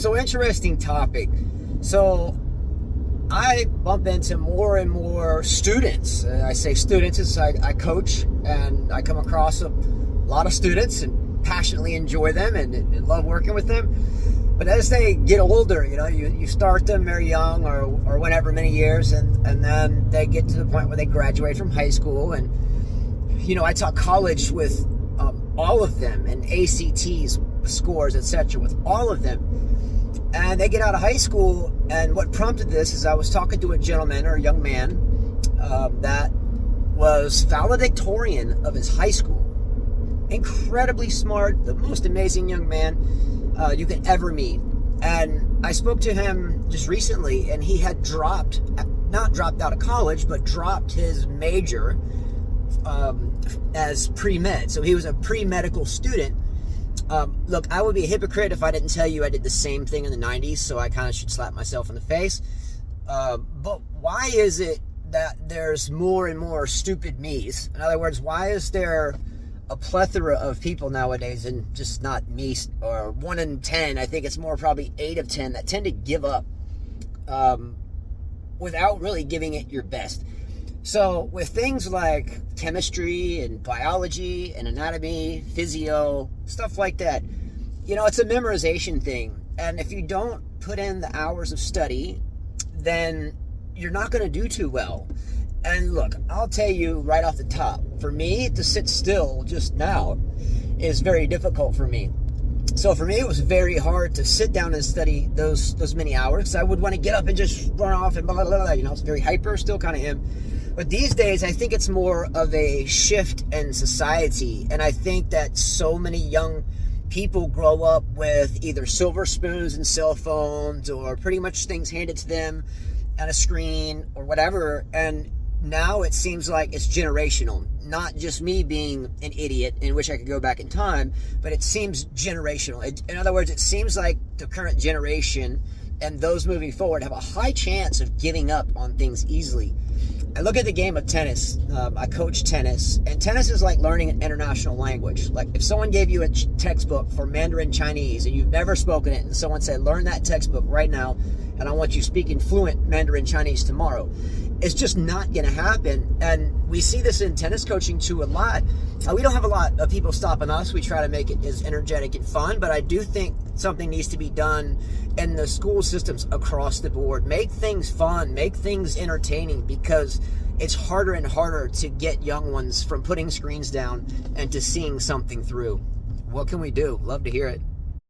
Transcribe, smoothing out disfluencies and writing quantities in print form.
So interesting topic. So I bump into more and more students. I say students as I coach, and I come across a lot of students and passionately enjoy them and love working with them. But as they get older, you start them very young or whatever, many years, and then they get to the point where they graduate from high school. And, I taught college with all of them, and ACTs, scores, etc., with all of them. And they get out of high school, and what prompted this is I was talking to a gentleman or a young man that was valedictorian of his high school. Incredibly smart, the most amazing young man you could ever meet. And I spoke to him just recently, and he had not dropped out of college, but dropped his major as pre-med. So he was a pre-medical student. Look, I would be a hypocrite if I didn't tell you I did the same thing in the 90s, so I kind of should slap myself in the face. But why is it that there's more and more stupid me's? In other words, why is there a plethora of people nowadays, and just not me, or 1 in 10, I think it's more probably 8 of 10, that tend to give up without really giving it your best. So with things like chemistry and biology and anatomy, physio, stuff like that, it's a memorization thing. And if you don't put in the hours of study, then you're not going to do too well. And look, I'll tell you right off the top, for me to sit still just now is very difficult for me. So for me, it was very hard to sit down and study those many hours. I would want to get up and just run off and blah, blah, blah, blah. It's very hyper, still kind of am. But these days, I think it's more of a shift in society. And I think that so many young people grow up with either silver spoons and cell phones, or pretty much things handed to them on a screen or whatever. And now it seems like it's generational. Not just me being an idiot and wish I could go back in time, but it seems generational. In other words, it seems like the current generation and those moving forward have a high chance of giving up on things easily. I look at the game of tennis. I coach tennis, and tennis is like learning an international language. Like if someone gave you a textbook for Mandarin Chinese and you've never spoken it, and someone said, learn that textbook right now, and I want you speaking fluent Mandarin Chinese tomorrow. It's just not going to happen. And we see this in tennis coaching too a lot. We don't have a lot of people stopping us. We try to make it as energetic and fun, but I do think something needs to be done in the school systems across the board. Make things fun, make things entertaining, because it's harder and harder to get young ones from putting screens down and to seeing something through. What can we do? Love to hear it.